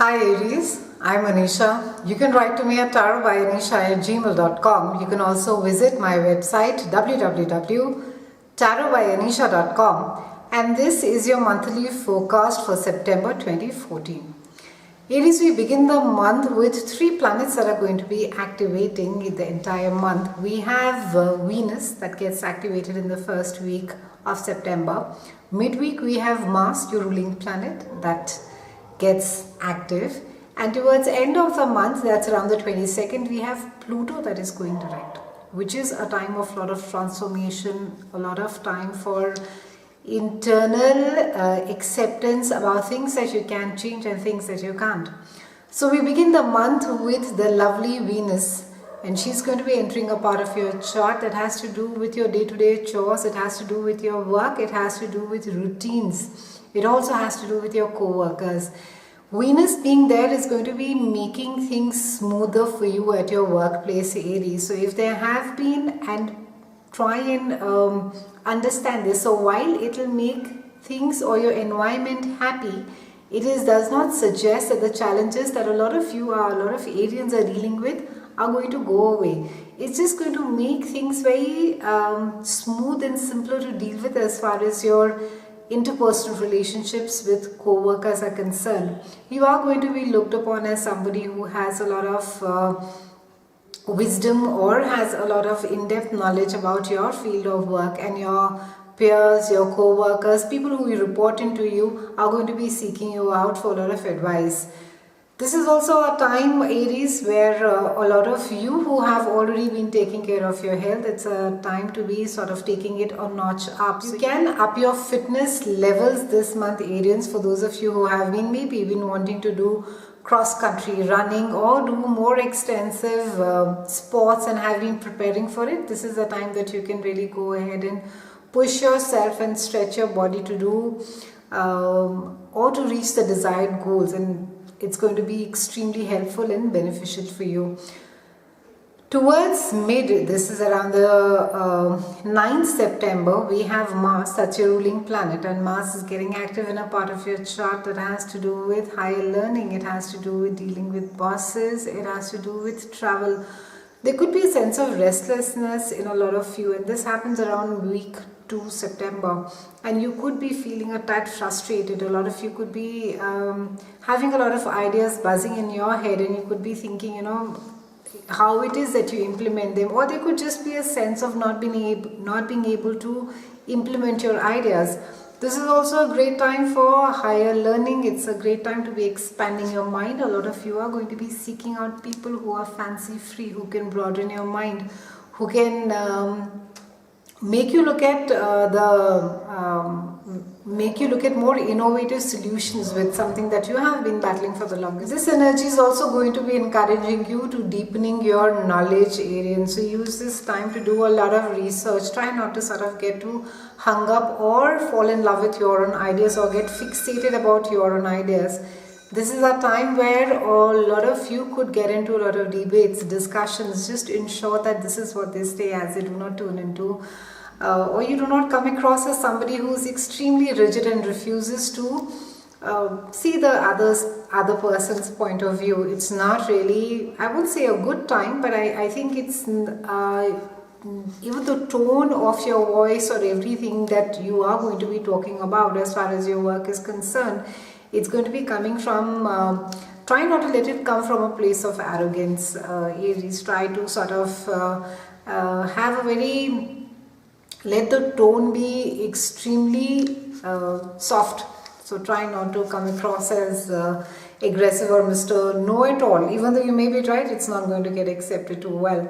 Hi Aries, I'm Anisha. You can write to me at tarotbyanisha@gmail.com. You can also visit my website www.tarotbyanisha.com, and this is your monthly forecast for September 2014. Aries, we begin the month with 3 planets that are going to be activating in the entire month. We have Venus that gets activated in the first week of September. Midweek we have Mars, your ruling planet, that gets active, and towards the end of the month, that's around the 22nd, we have Pluto that is going direct, which is a time of lot of transformation, a lot of time for internal acceptance about things that you can change and things that you can't. So we begin the month with the lovely Venus, and she's going to be entering a part of your chart that has to do with your day-to-day chores. It has to do with your work. It has to do with routines. It also has to do with your co-workers. Venus being there is going to be making things smoother for you at your workplace, Aries. So if there have been, and try and understand this. So while it will make things or your environment happy, it does not suggest that the challenges that a lot of Arians are dealing with are going to go away. It's just going to make things very smooth and simpler to deal with as far as your interpersonal relationships with co-workers are concerned. You are going to be looked upon as somebody who has a lot of wisdom or has a lot of in-depth knowledge about your field of work, and your peers, your co-workers, people who report into you are going to be seeking you out for a lot of advice. This is also a time, Aries, where a lot of you who have already been taking care of your health, it's a time to be sort of taking it a notch up. So you can up your fitness levels this month, Arians, for those of you who have maybe been wanting to do cross-country running or do more extensive sports and have been preparing for it. This is a time that you can really go ahead and push yourself and stretch your body to do or to reach the desired goals, and it's going to be extremely helpful and beneficial for you. Towards mid, this is around the 9th September, we have Mars, that's your ruling planet, and Mars is getting active in a part of your chart that has to do with higher learning. It has to do with dealing with bosses. It has to do with travel. There could be a sense of restlessness in a lot of you, and this happens around week 2 September, and you could be feeling a tad frustrated. A lot of you could be having a lot of ideas buzzing in your head, and you could be thinking, how it is that you implement them, or there could just be a sense of not being able to implement your ideas. This is also a great time for higher learning. It's a great time to be expanding your mind. A lot of you are going to be seeking out people who are fancy free, who can broaden your mind, who can make you look at more innovative solutions with something that you have been battling for the longest. This energy is also going to be encouraging you to deepening your knowledge, Arian. So use this time to do a lot of research. Try not to sort of get too hung up or fall in love with your own ideas or get fixated about your own ideas. This is a time where a lot of you could get into a lot of debates, discussions. Just ensure that this is what they stay as. They do not tune into or you do not come across as somebody who is extremely rigid and refuses to see the other person's point of view. It's not really, I would say, a good time, but I think it's even the tone of your voice or everything that you are going to be talking about as far as your work is concerned, it's going to be coming from, try not to let it come from a place of arrogance. Aries, try to sort of have a very, let the tone be extremely soft. So try not to come across as aggressive or Mr. Know-it-all. Even though you may be right, it's not going to get accepted too well.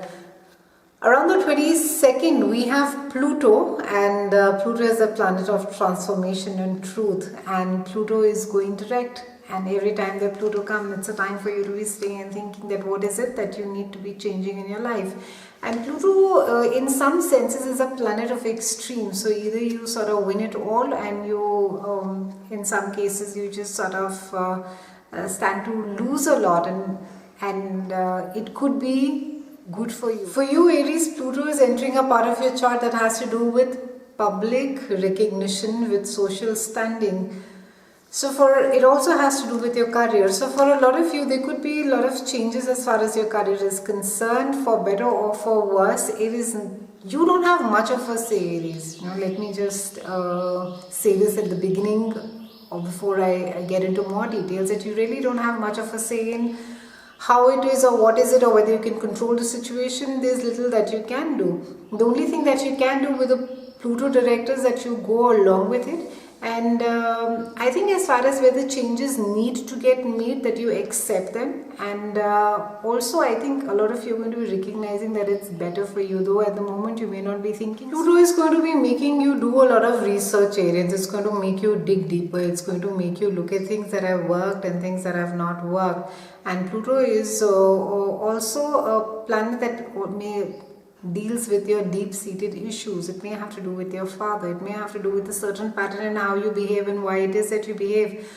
Around the 22nd, we have Pluto, and Pluto is a planet of transformation and truth, and Pluto is going direct. And every time that Pluto comes, it's a time for you to be staying and thinking that what is it that you need to be changing in your life. And Pluto, in some senses, is a planet of extremes. So either you sort of win it all, and you, in some cases, you just sort of stand to lose a lot, and it could be good for you. For you, Aries, Pluto is entering a part of your chart that has to do with public recognition, with social standing. So for it also has to do with your career. So for a lot of you, there could be a lot of changes as far as your career is concerned, for better or for worse. It is, you don't have much of a say, Aries. Let me just say this at the beginning or before I get into more details, that you really don't have much of a say in how it is or what is it, or whether you can control the situation. There's little that you can do. The only thing that you can do with the Pluto direct is that you go along with it. And I think as far as where the changes need to get made, that you accept them. And also I think a lot of you are going to be recognizing that it's better for you, though at the moment you may not be thinking. Pluto is going to be making you do a lot of research areas. It's going to make you dig deeper. It's going to make you look at things that have worked and things that have not worked. And Pluto is also a planet that may deals with your deep-seated issues. It may have to do with your father. It may have to do with a certain pattern in how you behave and why it is that you behave.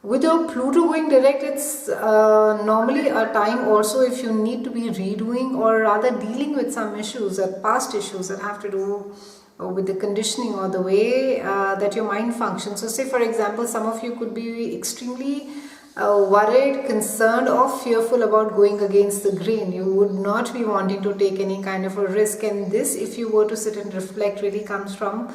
With your Pluto going direct, it's normally a time also if you need to be redoing or rather dealing with some issues, past issues that have to do with the conditioning or the way that your mind functions. So say for example, some of you could be extremely worried, concerned or fearful about going against the grain. You would not be wanting to take any kind of a risk, and this, if you were to sit and reflect, really comes from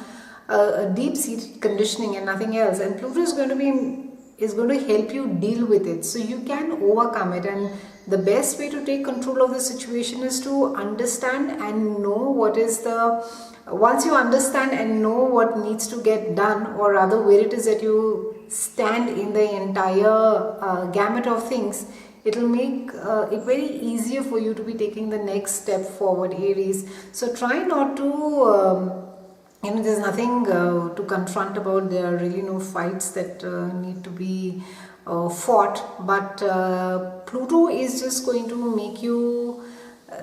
a deep-seated conditioning and nothing else. And Pluto is going to help you deal with it, so you can overcome it. And the best way to take control of the situation is to understand and know what is the, once you understand and know what needs to get done, or rather where it is that you stand in the entire gamut of things, it will make it very easier for you to be taking the next step forward, Aries. So try not to there's nothing to confront about. There are really no fights that need to be fought, but Pluto is just going to make you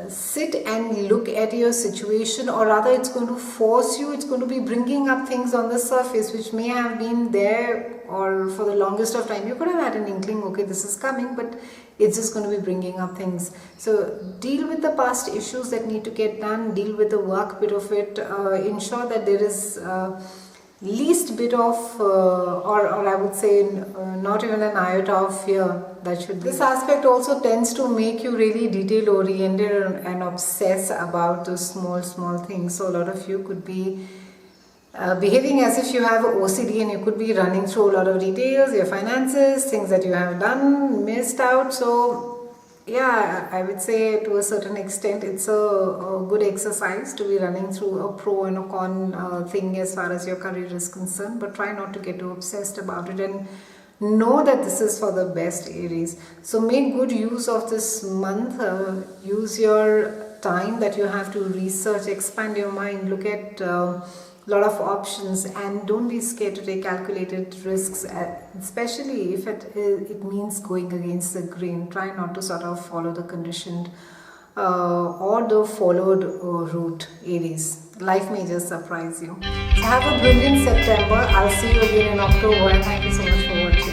sit and look at your situation, or rather it's going to force you, it's going to be bringing up things on the surface which may have been there, or for the longest of time you could have had an inkling, okay, this is coming, but it's just going to be bringing up things. So deal with the past issues that need to get done, deal with the work bit of it, ensure that there is least bit of or I would say not even an iota of fear that should be. This aspect also tends to make you really detail oriented and obsess about the small things. So a lot of you could be behaving as if you have OCD, and you could be running through a lot of details, your finances, things that you have done, missed out. So yeah, I would say to a certain extent it's a good exercise to be running through a pro and a con thing as far as your career is concerned, but try not to get too obsessed about it and know that this is for the best, Aries. So make good use of this month. Use your time that you have to research, expand your mind, look at lot of options, and don't be scared to take calculated risks, especially if it means going against the grain. Try not to sort of follow the conditioned or the followed route, Aries. Life may just surprise you. So have a brilliant September. I'll see you again in October, and thank you so much for watching.